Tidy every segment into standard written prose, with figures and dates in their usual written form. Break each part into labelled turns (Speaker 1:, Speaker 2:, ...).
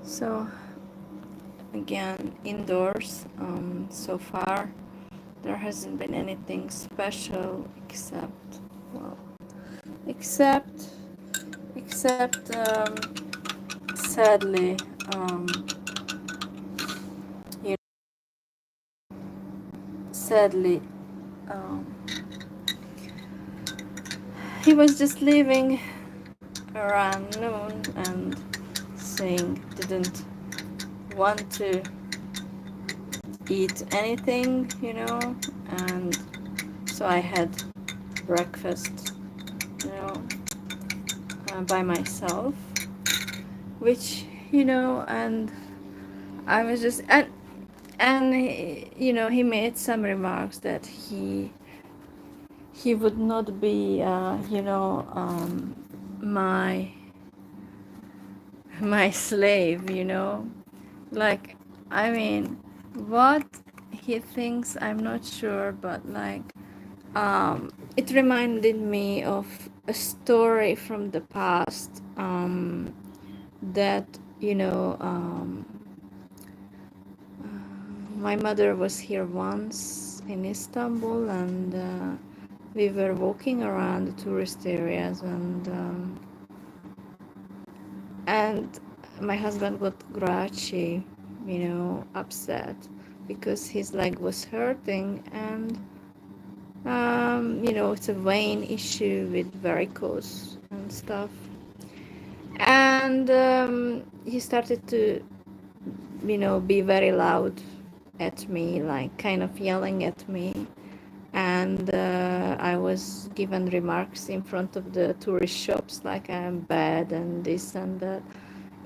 Speaker 1: So again, indoors, so far there hasn't been anything special except, well, except sadly, you sadly, um, he was just leaving around noon and saying didn't want to eat anything, and so I had breakfast, by myself, which, and I was just, and he made some remarks that he would not be, my slave, like, I mean, what he thinks, I'm not sure, but like, it reminded me of a story from the past, that, my mother was here once in Istanbul, and we were walking around the tourist areas, and my husband got grouchy, upset because his leg was hurting, and it's a vein issue with varicose and stuff, and he started to, be very loud at me, like kind of yelling at me, and I was given remarks in front of the tourist shops like I'm bad and this and that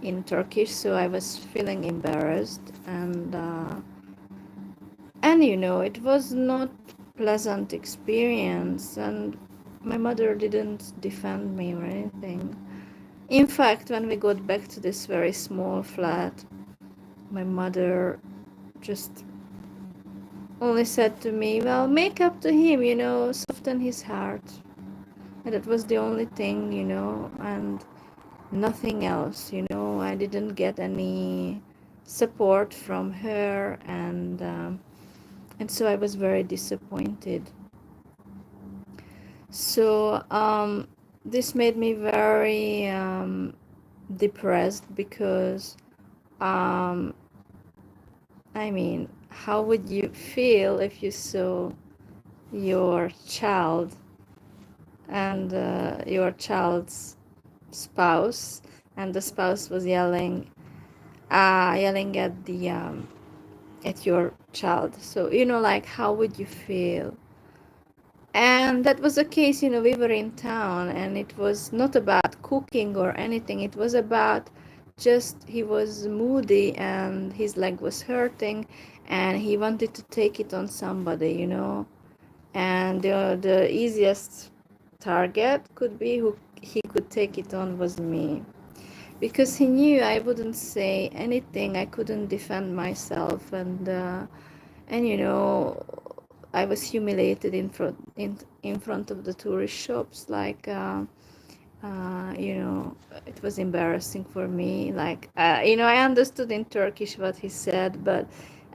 Speaker 1: in Turkish, so I was feeling embarrassed, and it was not pleasant experience, and my mother didn't defend me or anything. In fact, when we got back to this very small flat, my mother just only said to me, well, make up to him, soften his heart. And that was the only thing, and nothing else, I didn't get any support from her, and so I was very disappointed. So this made me very depressed, because I mean, how would you feel if you saw your child and your child's spouse, and the spouse was yelling at your child? So like, how would you feel? And that was the case. We were in town, and it was not about cooking or anything. It was about just he was moody and his leg was hurting, and he wanted to take it on somebody, and the easiest target could be who he could take it on was me, because he knew I wouldn't say anything, I couldn't defend myself, and I was humiliated in front of the tourist shops, like it was embarrassing for me, like I understood in Turkish what he said, but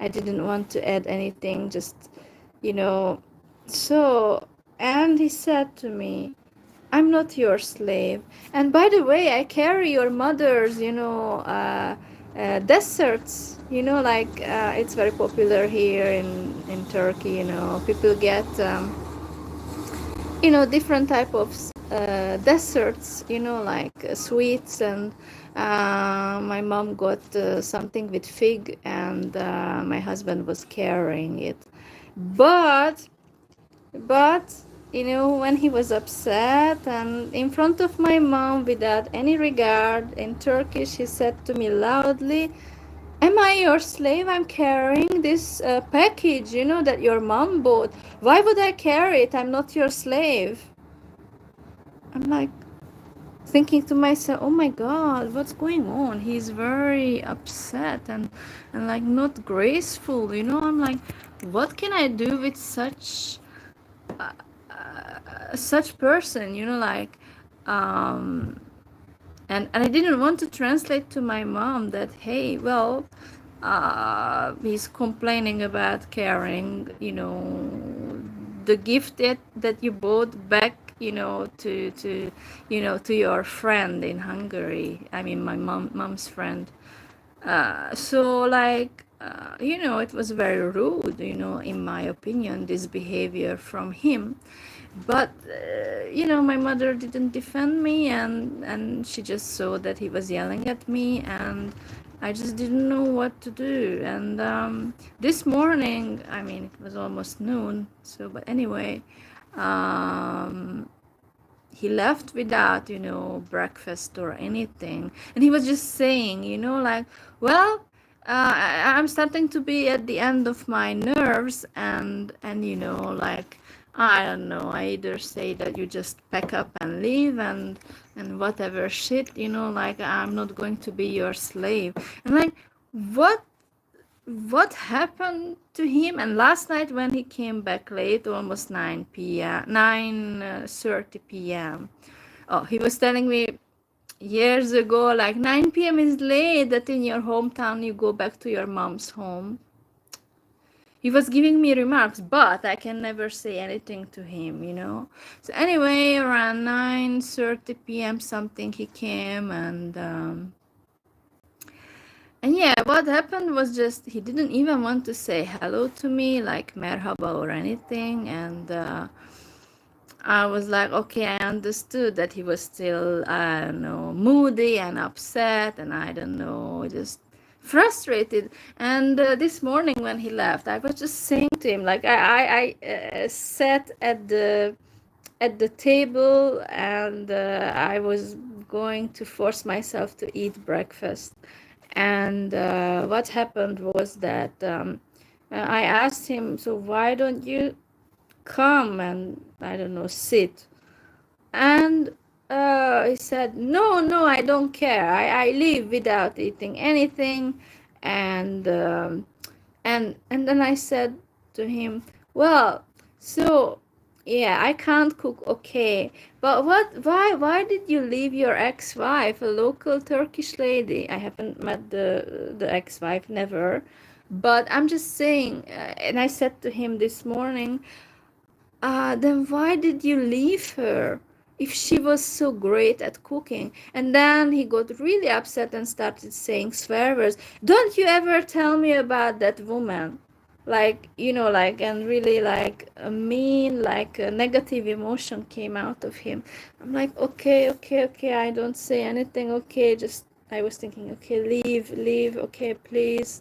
Speaker 1: I didn't want to add anything, just you know so, and he said to me, I'm not your slave. And by the way, I carry your mother's, desserts. Like it's very popular here in Turkey. People get, different type of desserts. Like sweets, and my mom got something with fig, and my husband was carrying it. But when he was upset and in front of my mom without any regard, in Turkish, he said to me loudly, am I your slave? I'm carrying this package, that your mom bought. Why would I carry it? I'm not your slave. I'm like thinking to myself, oh my God, what's going on? He's very upset and like not graceful. I'm like, what can I do with such person, like, um And I didn't want to translate to my mom that, hey, well, he's complaining about carrying, the gift that you bought back, to your friend in Hungary. I mean, my mom's friend. So like, it was very rude, in my opinion, this behavior from him. But my mother didn't defend me, and she just saw that he was yelling at me, and I just didn't know what to do. And this morning, I mean, it was almost noon, so but anyway, um, he left without, breakfast or anything. And he was just saying, like, well, I'm starting to be at the end of my nerves, and like, I don't know, I either say that you just pack up and leave, and whatever shit, like, I'm not going to be your slave. And like, what happened to him? And last night when he came back late, almost 9:30 p.m., oh, he was telling me years ago, like, 9 p.m. is late, that in your hometown you go back to your mom's home. He was giving me remarks, but I can never say anything to him. So anyway, around 9:30 p.m. something, he came, and yeah, what happened was just he didn't even want to say hello to me, like merhaba or anything. And I was like, okay, I understood that he was still, I don't know, moody and upset, and I don't know, just frustrated. And this morning when he left, I was just saying to him, like, I sat at the table, and I was going to force myself to eat breakfast. And what happened was that I asked him, so why don't you come and, I don't know, sit? And he said, no, no, I don't care. I live without eating anything. And and then I said to him, well, so yeah, I can't cook, okay, but why did you leave your ex-wife, a local Turkish lady? I haven't met the ex-wife, never, but I'm just saying, and I said to him this morning, then why did you leave her if she was so great at cooking? And then he got really upset and started saying swear words. Don't you ever tell me about that woman? Like, like, and really, like, a mean, like, a negative emotion came out of him. I'm like, okay, okay, okay, I don't say anything, okay, just, I was thinking, okay, leave, okay, please.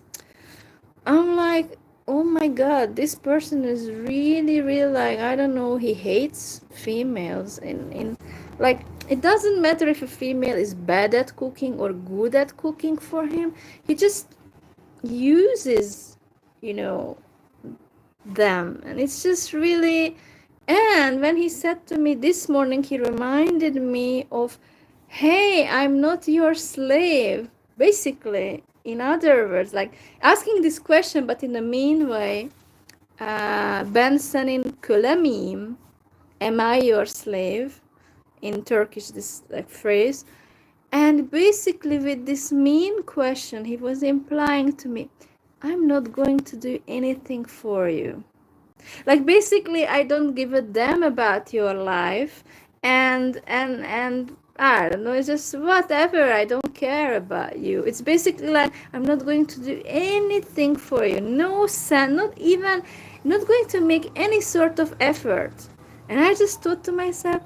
Speaker 1: I'm like, oh my god, this person is really, really, like, I don't know, he hates females in like, it doesn't matter if a female is bad at cooking or good at cooking for him. He just uses, you know, them. And it's just really, and when he said to me this morning, he reminded me of, hey, I'm not your slave, basically. In other words, like, asking this question but in a mean way. Ben senin kölemiyim, am I your slave, in Turkish, this, like, phrase. And basically with this mean question, he was implying to me, I'm not going to do anything for you. Like, basically, I don't give a damn about your life, and I don't know, it's just whatever, I don't care about you. It's basically like, I'm not going to do anything for you, no cent, not even, not going to make any sort of effort. And I just thought to myself,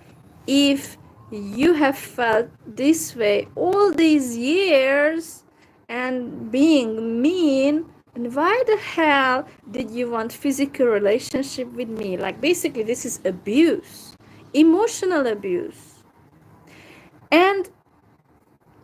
Speaker 1: if you have felt this way all these years and being mean, and why the hell did you want physical relationship with me? Like, basically, this is abuse, emotional abuse. And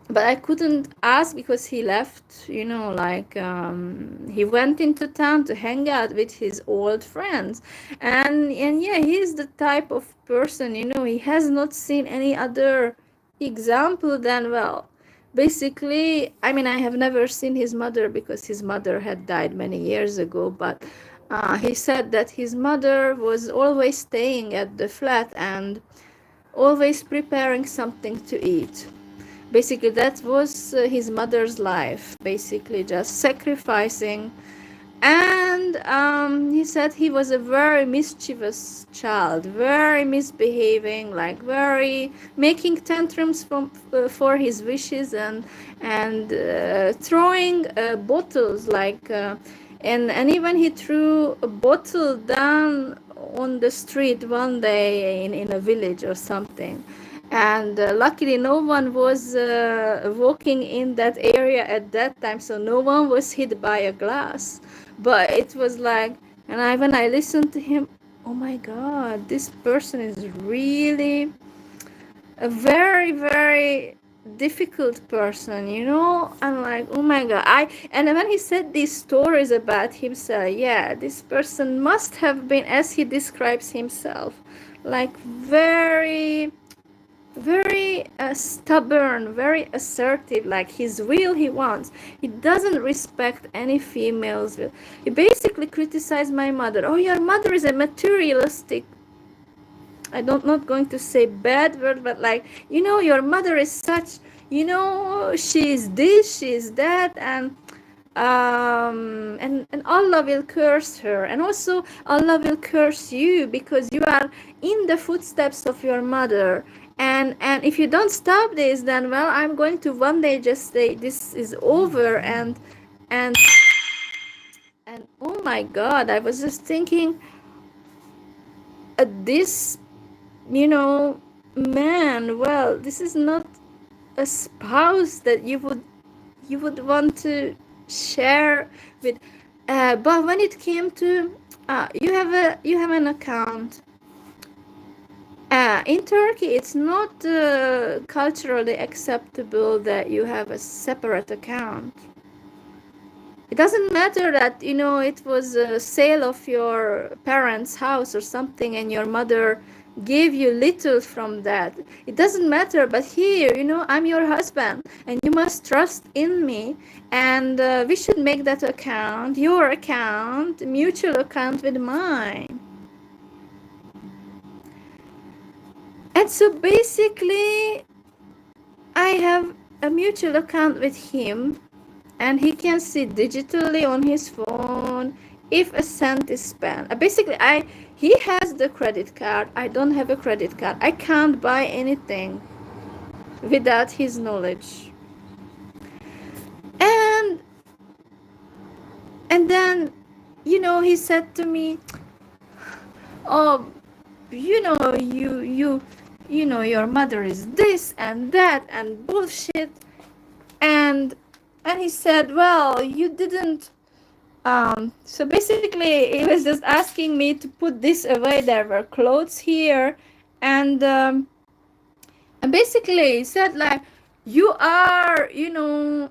Speaker 1: but I couldn't ask because he left, like, he went into town to hang out with his old friends. And yeah, he's the type of person, he has not seen any other example than, well, basically, I mean, I have never seen his mother because his mother had died many years ago, but he said that his mother was always staying at the flat and always preparing something to eat. Basically, that was his mother's life, basically just sacrificing. And he said he was a very mischievous child, very misbehaving, like very making tantrums for his wishes, and throwing bottles, like and even he threw a bottle down on the street one day in a village or something. And luckily no one was walking in that area at that time, so no one was hit by a glass. But it was like, and when I listened to him, oh my god, this person is really a very, very difficult person, you know. I'm like, oh my god. And when he said these stories about himself, yeah, this person must have been, as he describes himself, like very, very stubborn, very assertive, like his will he wants. He doesn't respect any females. He basically criticized my mother. Oh, your mother is a materialistic, I don't not going to say bad word, but like, you know, your mother is such, you know, she is this, she is that, and Allah will curse her, and also Allah will curse you because you are in the footsteps of your mother. And if you don't stop this, then well, I'm going to one day just say this is over. And and oh my god, I was just thinking, this, you know, man, well, this is not a spouse that you would want to share with. But when it came to you have an account in Turkey, it's not culturally acceptable that you have a separate account. It doesn't matter that, you know, it was a sale of your parents' house or something and your mother gave you little from that. It doesn't matter, but here, you know, I'm your husband and you must trust in me, and we should make that account, your account, mutual account with mine. And so basically, I have a mutual account with him, and he can see digitally on his phone if a cent is spent. Basically, he has the credit card. I don't have a credit card. I can't buy anything without his knowledge. And then, you know, he said to me, oh, you know, you know, your mother is this and that and bullshit. And he said, well, you didn't. So basically, he was just asking me to put this away. There were clothes here, and basically he said like, you are, you know,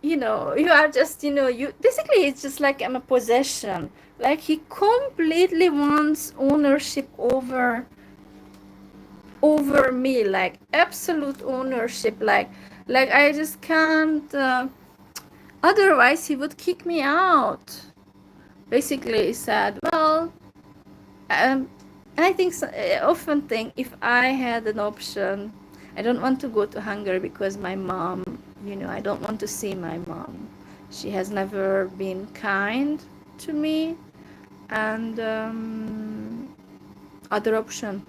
Speaker 1: you are just, you know, you basically, it's just like I'm a possession. Like he completely wants ownership over me, like absolute ownership. Like I just can't. Otherwise, he would kick me out. Basically, he said, well, and I think often think if I had an option, I don't want to go to Hungary because my mom, you know, I don't want to see my mom. She has never been kind to me. And other option,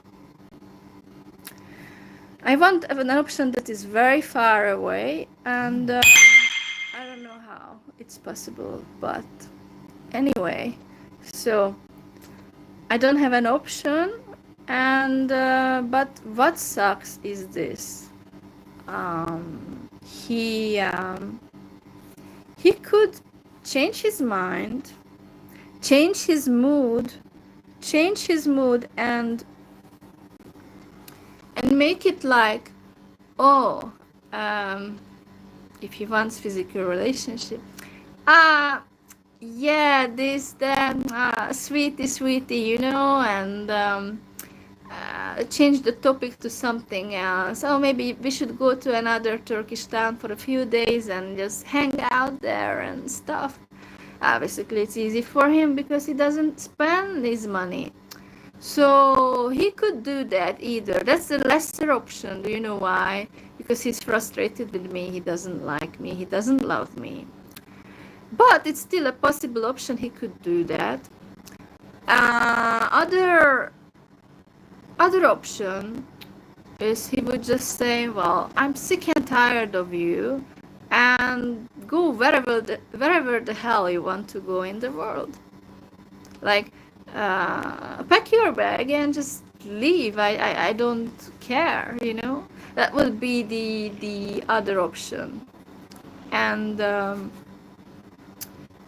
Speaker 1: I want an option that is very far away, and I don't know how it's possible, but anyway, so I don't have an option. And but what sucks is this, he could change his mind, change his mood, and make it like, oh, if he wants physical relationship, yeah, this, that, sweetie, you know, and change the topic to something else. Oh, maybe we should go to another Turkish town for a few days and just hang out there and stuff. Basically, it's easy for him because he doesn't spend his money. So he could do that either. That's the lesser option. Do you know why? because he's frustrated with me, he doesn't like me, he doesn't love me. But it's still a possible option, he could do that. Other option is he would just say, well, I'm sick and tired of you, and go wherever the hell you want to go in the world. Like, pack your bag and just leave. I don't care, you know. That would be the other option. And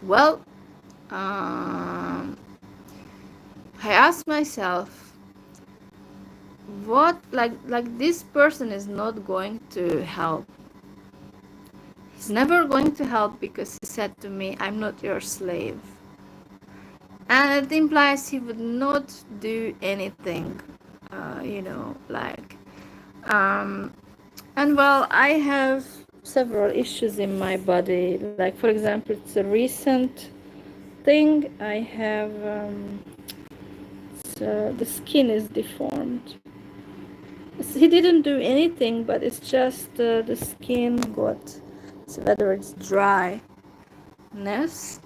Speaker 1: well, I asked myself, what, like this person is not going to help. He's never going to help because he said to me, I'm not your slave. And it implies he would not do anything, you know, like, and well, I have several issues in my body. Like, for example, it's a recent thing. I have, the skin is deformed. He didn't do anything, but it's just the skin got, so whether it's dryness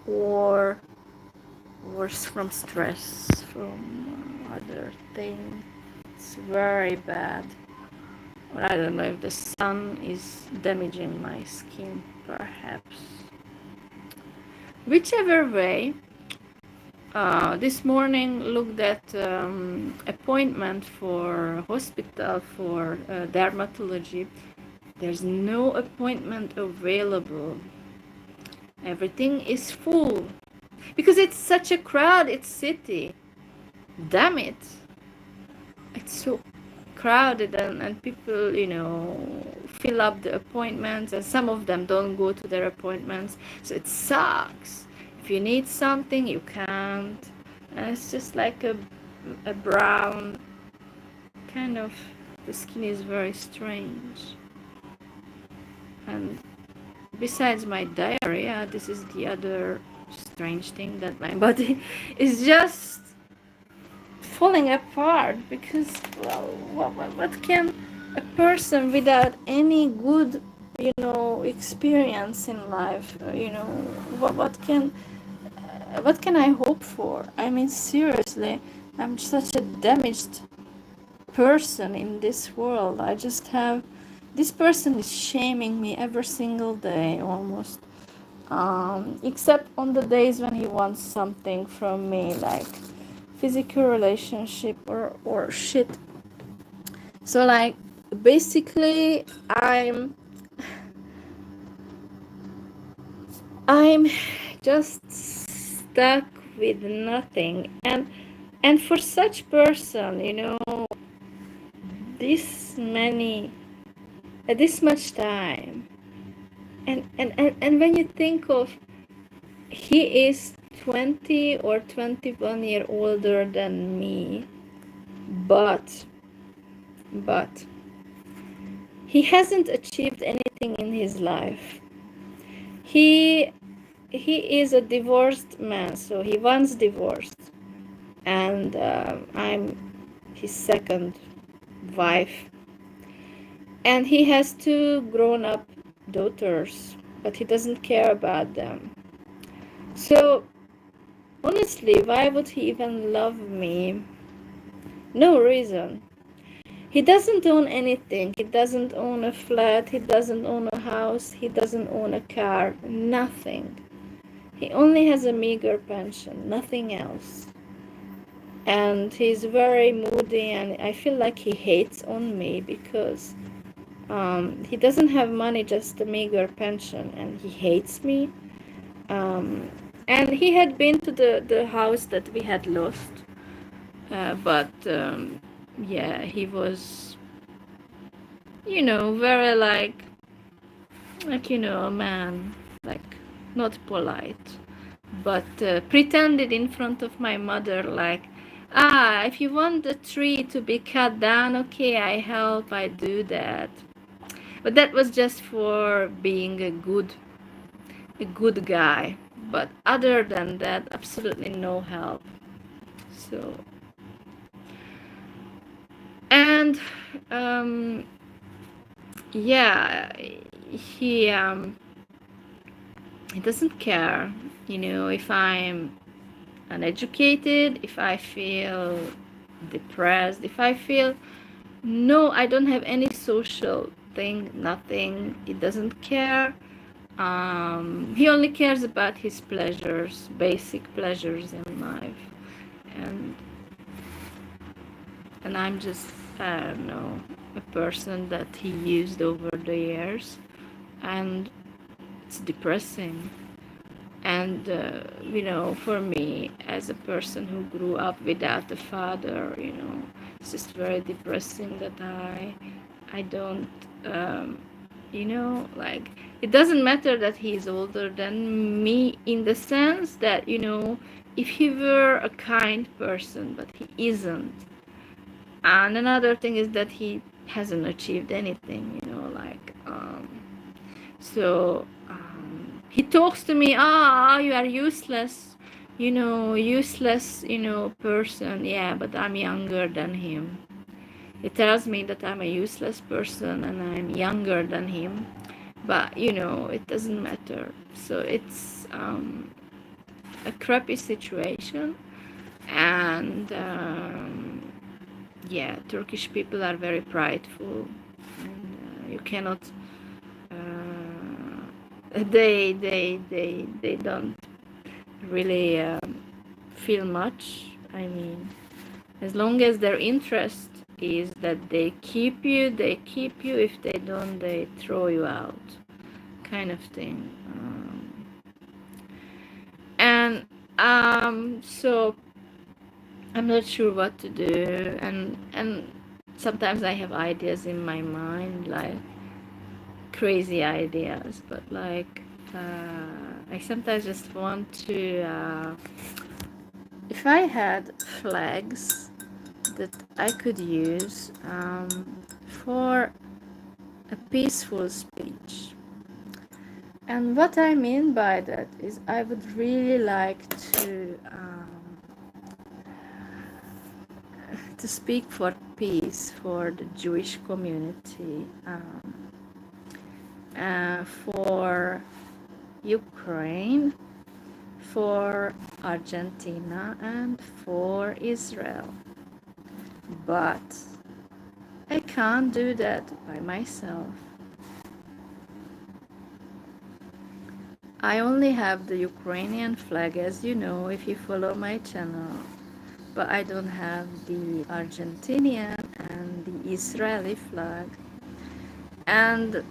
Speaker 1: or from stress, from other thing. It's very bad. Or I don't know if the sun is damaging my skin, perhaps. Whichever way, this morning looked at appointment for hospital for dermatology. There's no appointment available. Everything is full because it's such a crowded city. Damn it, it's so crowded, and people, you know, fill up the appointments, and some of them don't go to their appointments, so it sucks. If you need something, you can't, and it's just like a brown kind of, the skin is very strange. And besides my diarrhea, this is the other strange thing, that my body is just falling apart, because, well, what can a person without any good, you know, experience in life, you know, what can I hope for? I mean, seriously, I'm such a damaged person in this world. I just have, this person is shaming me every single day almost, except on the days when he wants something from me, like physical relationship or shit. So, like, basically, I'm just stuck with nothing, and for such person, you know, this many this much time, and when you think of, he is 20 or 21 year older than me, but he hasn't achieved anything in his life. He is a divorced man, so he once divorced, and I'm his second wife, and he has 2 grown-up daughters, but he doesn't care about them. So honestly, why would he even love me? No reason. He doesn't own anything. He doesn't own a flat. He doesn't own a house. He doesn't own a car. Nothing. He only has a meager pension. Nothing else. And he's very moody, and I feel like he hates on me because he doesn't have money, just a meager pension, and he hates me. And he had been to the house that we had lost, but yeah, he was, you know, very like, you know, a man, like, not polite, but pretended in front of my mother, like, if you want the tree to be cut down, okay, I help, I do that. But that was just for being a good guy. But other than that, absolutely no help. So, and yeah, he doesn't care, if I'm uneducated, if I feel depressed, if I feel no, I don't have any social thing, nothing. He doesn't care. He only cares about his pleasures, basic pleasures in life. And I'm just, I don't know, a person that he used over the years. And it's depressing. And for me, as a person who grew up without a father, it's just very depressing that I don't, like, it doesn't matter that he's older than me, in the sense that, if he were a kind person, but he isn't. And another thing is that he hasn't achieved anything, like, so he talks to me, you are useless, useless, person. Yeah, but I'm younger than him. He tells me that I'm a useless person and I'm younger than him, but it doesn't matter. So it's a crappy situation. And yeah, Turkish people are very prideful, and you cannot they don't really feel much. I mean, as long as their interest is that they keep you, they keep you. If they don't, they throw you out, kind of thing. And so I'm not sure what to do, and sometimes I have ideas in my mind, like crazy ideas, but like I sometimes just want to if I had flags that I could use for a peaceful speech. And what I mean by that is I would really like to speak for peace for the Jewish community, for Ukraine, for Argentina, and for Israel. But I can't do that by myself. I only have the Ukrainian flag, as you know, if you follow my channel, but I don't have the Argentinian and the Israeli flag. And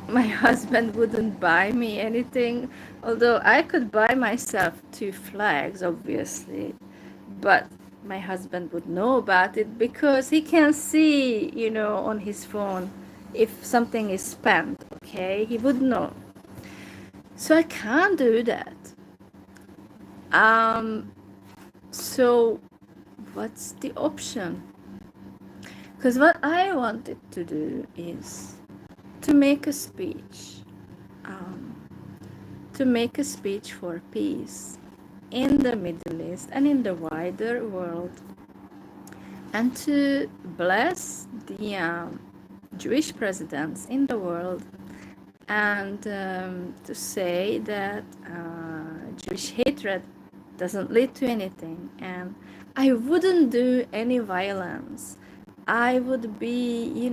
Speaker 1: my husband wouldn't buy me anything, although I could buy myself 2 flags, obviously, but my husband would know about it because he can see, on his phone if something is spent. Okay, he would know. So I can't do that. So what's the option? Because what I wanted to do is to make a speech, for peace in the Middle East and in the wider world, and to bless the Jewish presidents in the world, and to say that Jewish hatred doesn't lead to anything, and I wouldn't do any violence. I would be,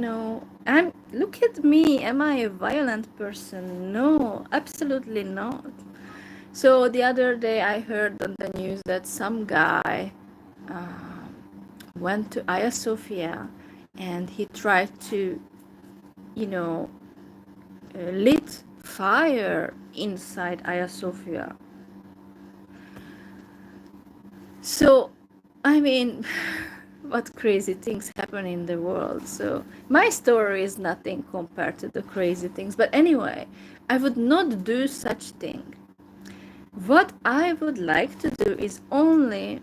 Speaker 1: look at me, am I a violent person? No, absolutely not. So the other day I heard on the news that some guy went to Hagia Sophia and he tried to, lit fire inside Hagia Sophia. So, I mean, what crazy things happen in the world. So my story is nothing compared to the crazy things. But anyway, I would not do such thing. What I would like to do is only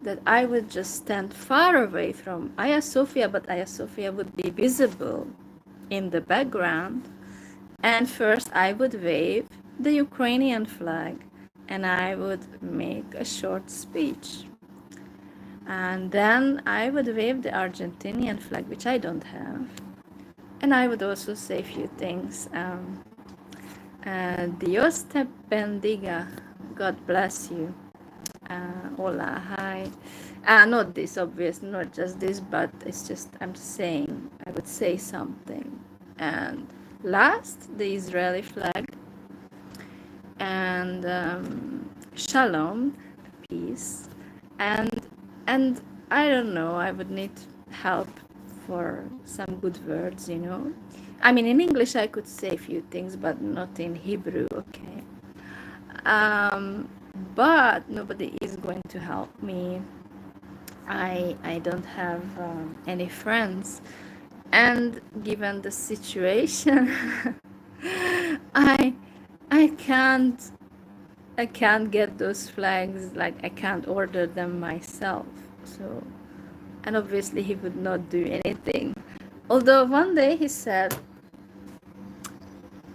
Speaker 1: that I would just stand far away from Hagia Sophia, but Hagia Sophia would be visible in the background. And first I would wave the Ukrainian flag and I would make a short speech. And then I would wave the Argentinian flag, which I don't have. And I would also say a few things. Dios te bendiga. God bless you. Hola, hi. Not this, obvious, not just this, but it's just I'm saying, I would say something. And last, the Israeli flag. And shalom, peace. And I don't know, I would need help for some good words, you know. I mean, in English I could say a few things, but not in Hebrew, okay. Um, but nobody is going to help me. I don't have any friends, and given the situation, I I can't I can't get those flags, like I can't order them myself. So, and obviously he would not do anything. Although one day he said,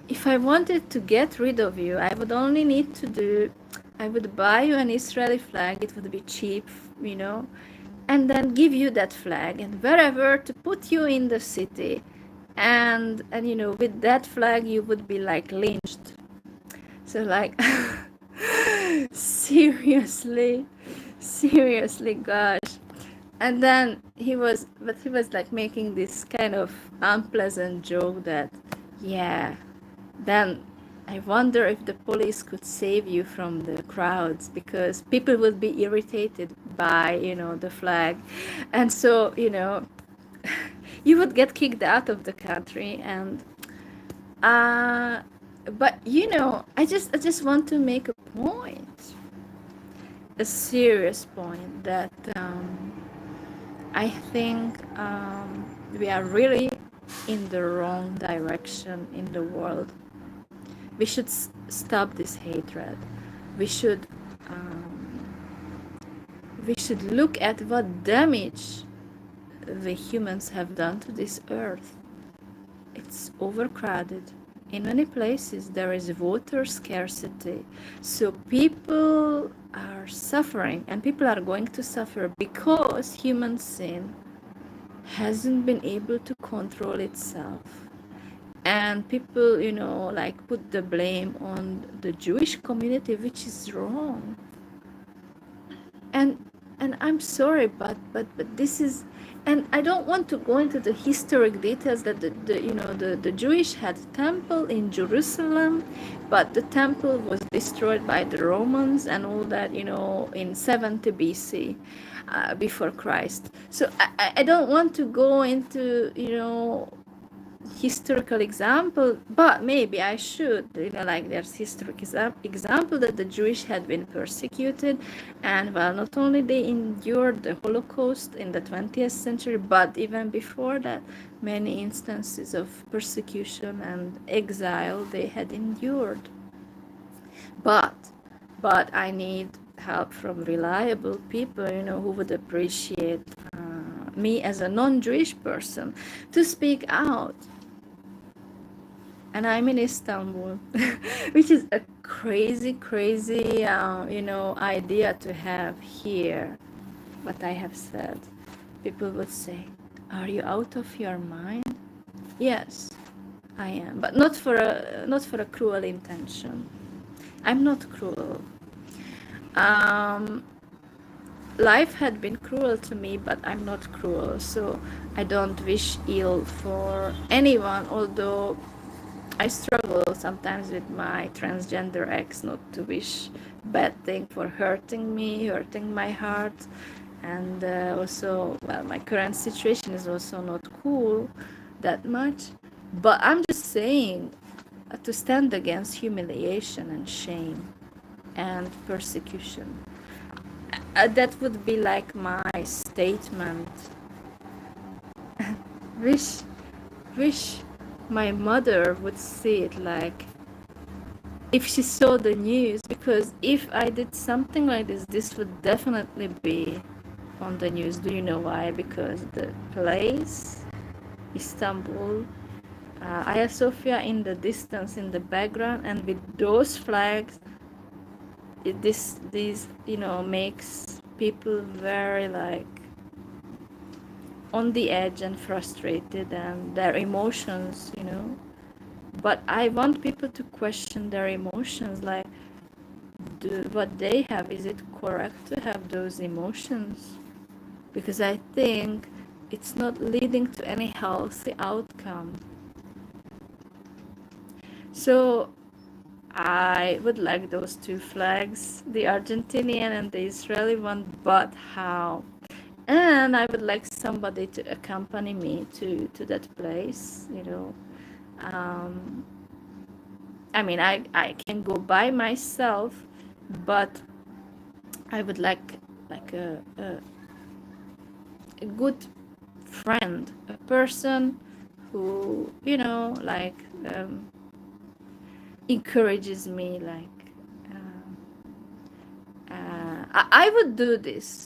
Speaker 1: if I wanted to get rid of you, I would only need to do, I would buy you an Israeli flag, it would be cheap, you know, and then give you that flag and wherever to put you in the city. And you know, with that flag you would be like lynched. So like seriously, seriously, gosh. And then he was like making this kind of unpleasant joke that, yeah, then I wonder if the police could save you from the crowds because people would be irritated by, you know, the flag. And so, you know, you would get kicked out of the country. And uh but you know, I just want to make a point, a serious point, that I think we are really in the wrong direction in the world. We should stop this hatred. We should we should look at what damage the humans have done to this earth. It's overcrowded. In many places there is water scarcity. So people are suffering, and people are going to suffer because human sin hasn't been able to control itself. And people, you know, like put the blame on the Jewish community, which is wrong. And I'm sorry, but this is, and I don't want to go into the historic details that the you know, the Jewish had a temple in Jerusalem, but the temple was destroyed by the Romans and all that, you know, in 70 BC, before Christ. So I don't want to go into, you know, historical example, but maybe I should, you know, like there's historic example that the Jewish had been persecuted, and well, not only they endured the Holocaust in the 20th century, but even before that, many instances of persecution and exile they had endured. But I need help from reliable people, you know, who would appreciate me as a non-Jewish person to speak out. And I'm in Istanbul, which is a crazy, crazy, you know, idea to have here. What I have said, people would say, "Are you out of your mind?" Yes, I am, but not for a cruel intention. I'm not cruel. Life had been cruel to me, but I'm not cruel, so I don't wish ill for anyone, although I struggle sometimes with my transgender ex not to wish bad thing for hurting me, hurting my heart. And also, well, my current situation is also not cool that much. But I'm just saying, to stand against humiliation and shame and persecution. That would be like my statement. Wish my mother would see it, like if she saw the news, because if I did something like this would definitely be on the news. Do you know why? Because the place, Istanbul, Hagia Sophia in the distance, in the background, and with those flags, this you know, makes people very like on the edge and frustrated and their emotions, but I want people to question their emotions, like, what they have, is it correct to have those emotions? Because I think it's not leading to any healthy outcome. So I would like those two flags, the Argentinian and the Israeli one, but how? And I would like somebody to accompany me to that place, um, I mean, I can go by myself, but I would like a good friend, a person who, like, encourages me, like, I would do this,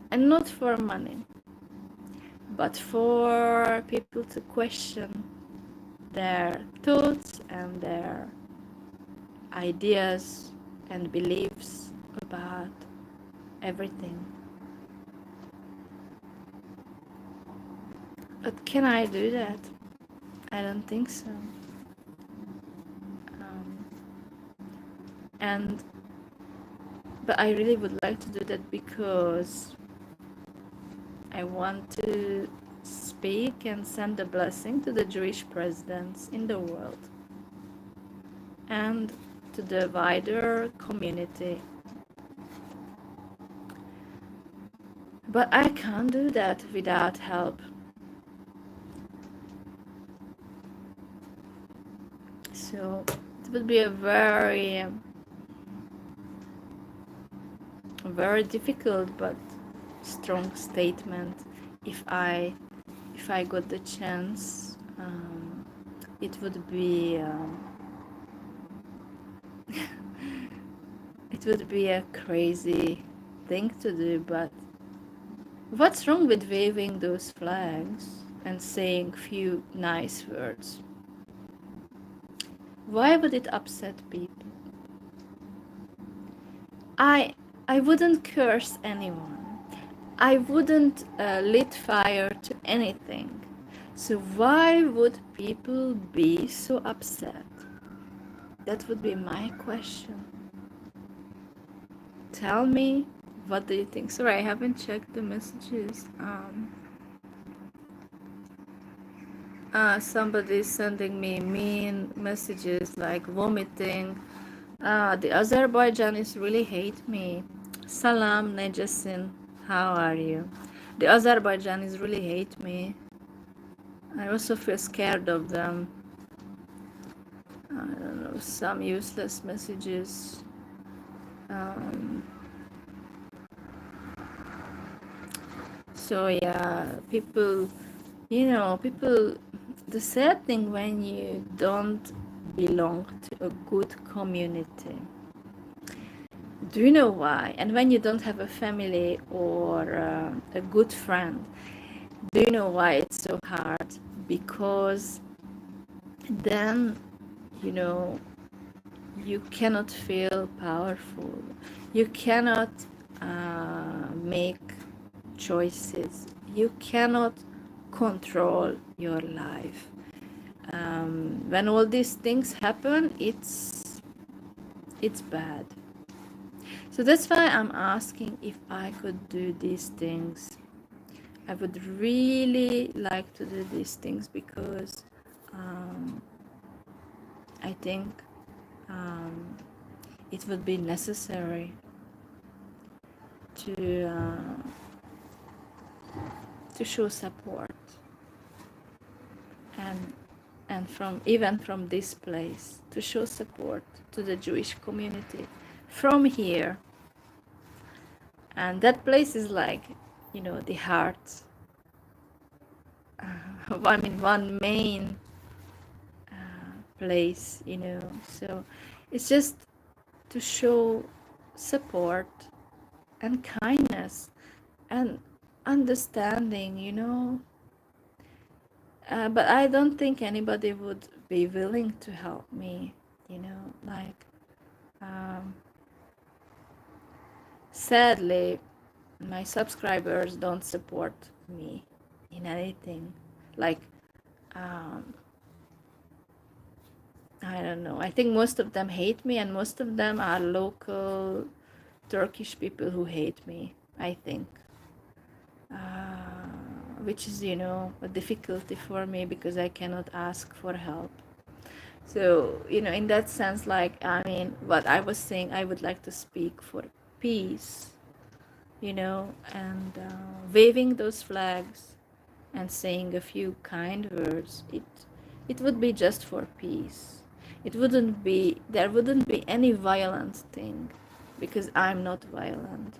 Speaker 1: and not for money, but for people to question their thoughts and their ideas and beliefs about everything. But can I do that? I don't think so. Um, and but I really would like to do that because I want to speak and send a blessing to the Jewish presidents in the world and to the wider community. But I can't do that without help. So it would be a very, very difficult but strong statement if I got the chance. It would be it would be a crazy thing to do, but what's wrong with waving those flags and saying few nice words? Why would it upset people? I I wouldn't curse anyone. I wouldn't lit fire to anything. So why would people be so upset? That would be my question. Tell me, what do you think? Sorry, I haven't checked the messages. Somebody sending me mean messages like vomiting. The Azerbaijanis really hate me. Salam Nejasin, how are you? The Azerbaijanis really hate me. I also feel scared of them. I don't know, some useless messages. Um, so yeah, people, the sad thing when you don't belong to a good community. Do you know why? And when you don't have a family or a good friend, do you know why it's so hard? Because then, you know, you cannot feel powerful. You cannot make choices. You cannot control your life. When all these things happen, it's bad. So that's why I'm asking if I could do these things. I would really like to do these things because I think it would be necessary to show support and from this place to show support to the Jewish community from here. And that place is like, the heart. One main place, So it's just to show support and kindness and understanding. But I don't think anybody would be willing to help me, like, sadly, my subscribers don't support me. in anything. Like, um, I don't know. I think most of them hate me, and most of them are local Turkish people who hate me, I think. Which is, a difficulty for me because I cannot ask for help. So, in that sense, like, I mean, what I was saying, I would like to speak for peace, and waving those flags and saying a few kind words, it would be just for peace. There wouldn't be any violent thing because I'm not violent.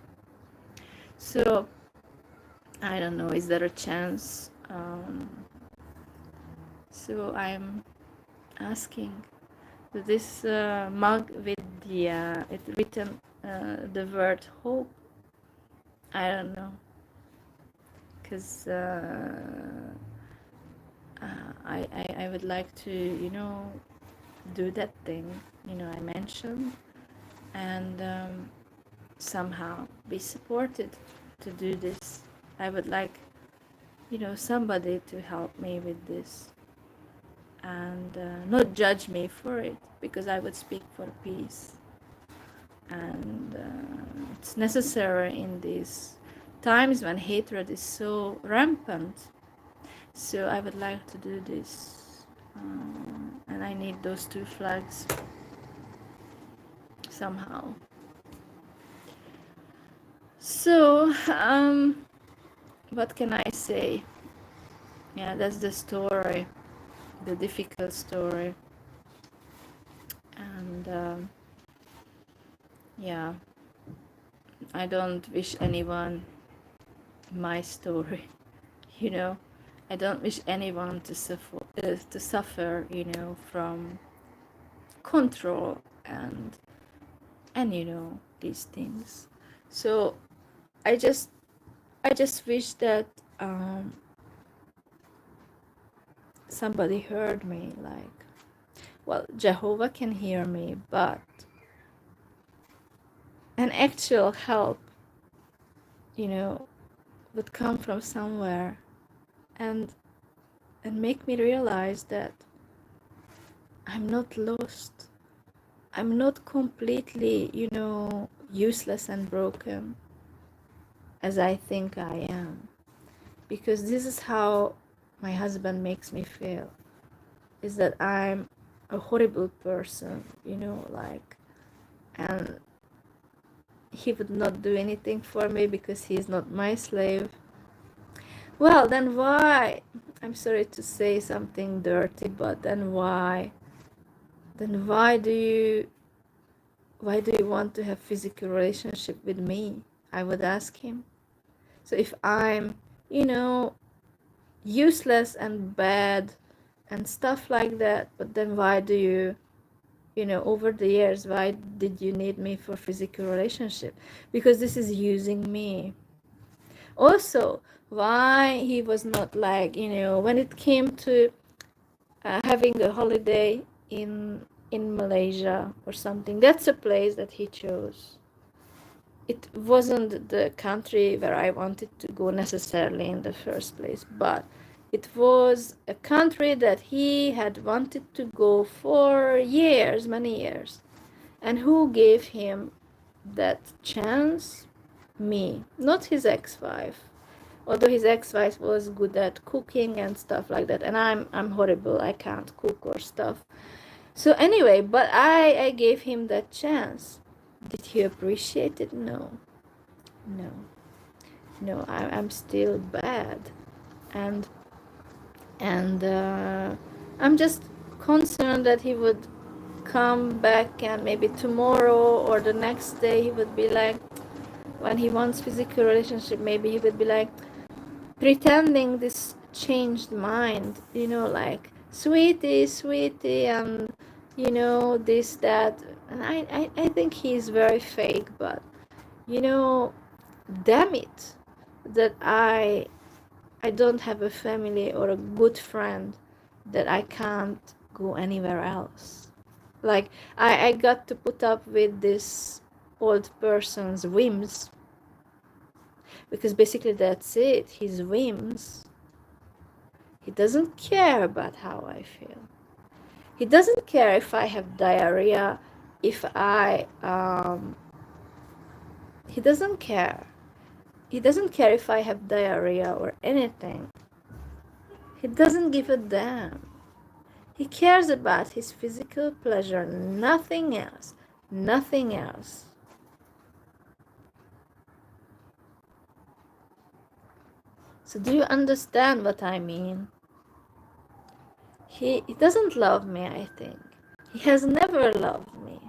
Speaker 1: So, I don't know, is there a chance? So I'm asking this mug with it written the word hope. I don't know, because I would like to do that thing I mentioned, and somehow be supported to do this. I would like somebody to help me with this, and not judge me for it, because I would speak for peace, and it's necessary in these times when hatred is so rampant. So I would like to do this, and I need those two flags somehow. So what can I say? Yeah, that's the story, the difficult story. And yeah, I don't wish anyone my story. I don't wish anyone to suffer, from control and these things. So I just wish that somebody heard me. Like, well, Jehovah can hear me, but an actual help, would come from somewhere, and make me realize that I'm not lost. I'm not completely, useless and broken as I think I am. Because this is how my husband makes me feel. Is that I'm a horrible person, like, and he would not do anything for me because he's not my slave. Well, then why? I'm sorry to say something dirty, but then why? Then why do you want to have physical relationship with me? I would ask him. So if I'm, useless and bad and stuff like that, but then why do you, over the years, why did you need me for physical relationship? Because this is using me. Also, why he was not like, when it came to having a holiday in Malaysia or something, that's a place that he chose. It wasn't the country where I wanted to go necessarily in the first place, but it was a country that he had wanted to go for years, many years. And who gave him that chance? Me, not his ex-wife. Although his ex-wife was good at cooking and stuff like that, and I'm horrible. I can't cook or stuff. So anyway, but I gave him that chance. Did he appreciate it? No. I'm still bad, and I'm just concerned that he would come back, and maybe tomorrow or the next day he would be like, when he wants physical relationship, maybe he would be like pretending this changed mind, like sweetie, and this, that. And I think he's very fake, but damn it, that I don't have a family or a good friend, that I can't go anywhere else. Like, I got to put up with this old person's whims, because basically that's it, his whims. He doesn't care about how I feel. He doesn't care if I have diarrhea, if he doesn't care. He doesn't care if I have diarrhea or anything. He doesn't give a damn. He cares about his physical pleasure, nothing else. Nothing else. So do you understand what I mean? He doesn't love me, I think. He has never loved me.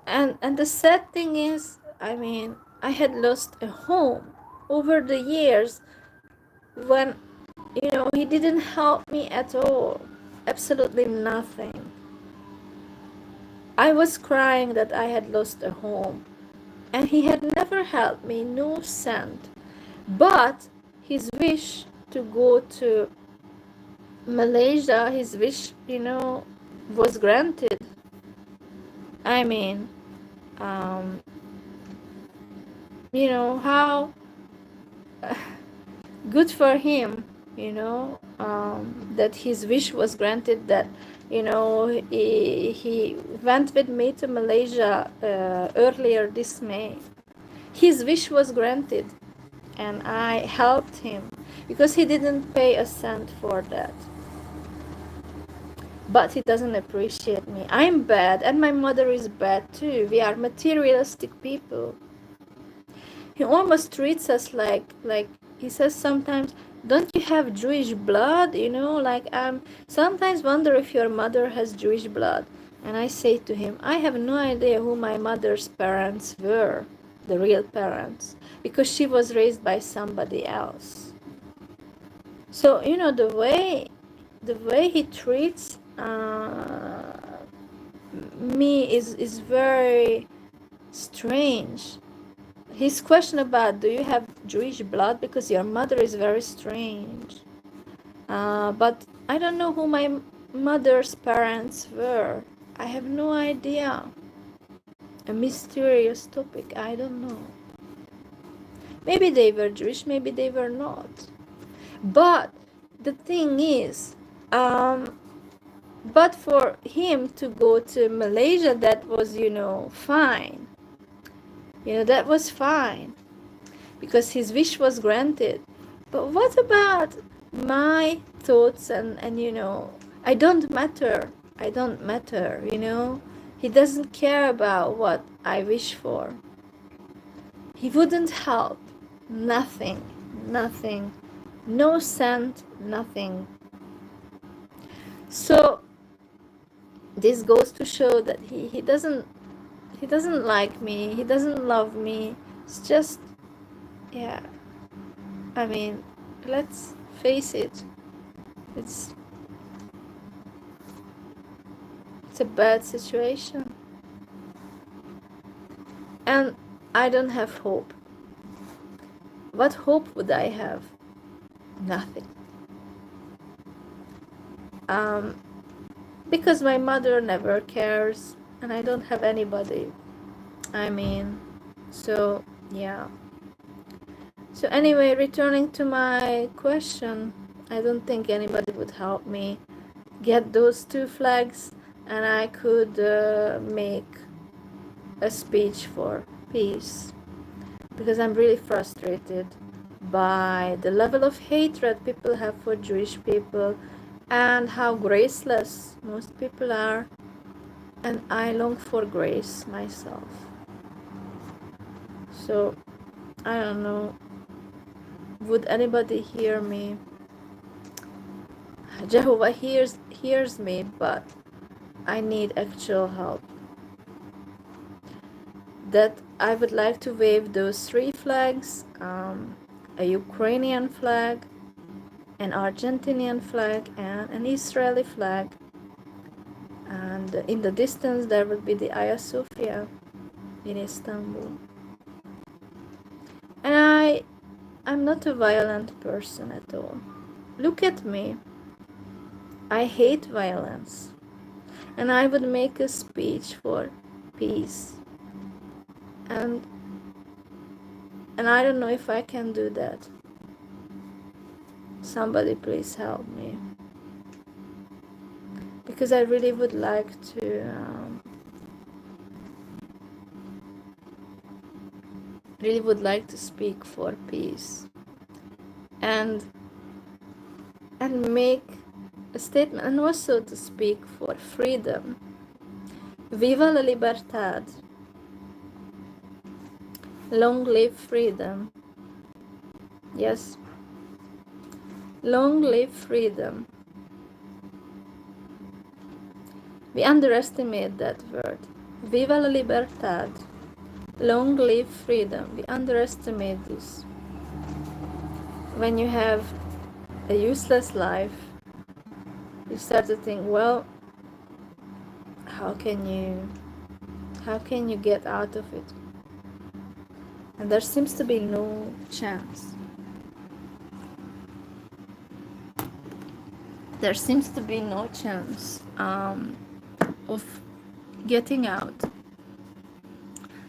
Speaker 1: And the sad thing is, I mean, I had lost a home over the years when, he didn't help me at all. Absolutely nothing. I was crying that I had lost a home, and he had never helped me, no cent. But his wish to go to Malaysia, his wish, was granted. I mean, um, how good for him, that his wish was granted, that, he went with me to Malaysia earlier this May. His wish was granted, and I helped him because he didn't pay a cent for that. But he doesn't appreciate me. I'm bad, and my mother is bad too. We are materialistic people. He almost treats us like he says sometimes, don't you have Jewish blood? Like, sometimes wonder if your mother has Jewish blood. And I say to him, I have no idea who my mother's parents were, the real parents, because she was raised by somebody else. So, the way he treats me is very strange. His question about, do you have Jewish blood because your mother, is very strange. But I don't know who my mother's parents were. I have no idea. A mysterious topic, I don't know. Maybe they were Jewish, maybe they were not. But the thing is, but for him to go to Malaysia, that was, fine. That was fine, because his wish was granted. But what about my thoughts and I don't matter. I don't matter, He doesn't care about what I wish for. He wouldn't help. Nothing. Nothing. No cent, nothing. So this goes to show that he doesn't like me, he doesn't love me. It's just, yeah, I mean, let's face it, it's a bad situation, and I don't have hope. What hope would I have? Nothing. Because my mother never cares, and I don't have anybody. I mean, so yeah. So anyway, returning to my question, I don't think anybody would help me get those 2 flags, and I could make a speech for peace, because I'm really frustrated by the level of hatred people have for Jewish people and how graceless most people are, and I long for grace myself. So I don't know, would anybody hear me? Jehovah hears me, but I need actual help. That I would like to wave those 3 flags, a Ukrainian flag, an Argentinian flag, and an Israeli flag. And in the distance there would be the Hagia Sophia in Istanbul. And I'm not a violent person at all. Look at me. I hate violence. And I would make a speech for peace. And I don't know if I can do that. Somebody please help me, because I really would like to speak for peace and make a statement, and also to speak for freedom. Viva la libertad! Long live freedom! Yes, long live freedom! We underestimate that word. Viva la libertad! Long live freedom! We underestimate this. When you have a useless life, you start to think, well, how can you get out of it? And there seems to be no chance. There seems to be no chance of getting out.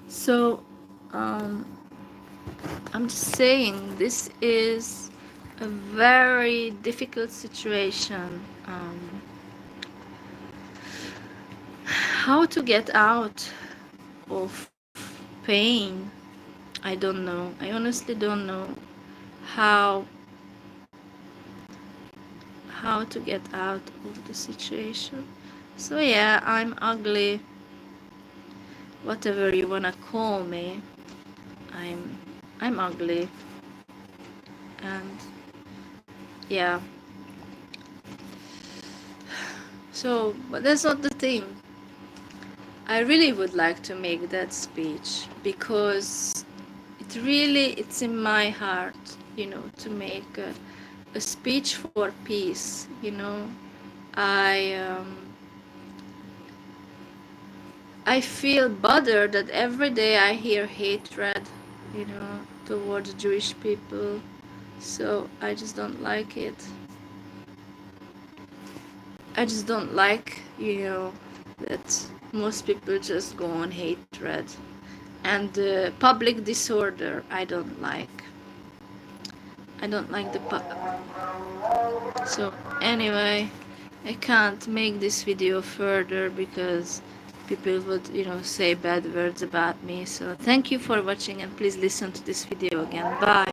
Speaker 1: So I'm just saying, this is a very difficult situation. How to get out of pain, I don't know. I honestly don't know how to get out of the situation. So yeah, I'm ugly, whatever you wanna call me. I'm ugly, and yeah. So, but that's not the thing. I really would like to make that speech, because it's in my heart, to make a speech for peace. I feel bothered that every day I hear hatred, towards Jewish people. So I just don't like it. I just don't like, that most people just go on hatred. And public disorder, I don't like. I don't like so anyway, I can't make this video further because people would, say bad words about me. So thank you for watching, and please listen to this video again. Bye.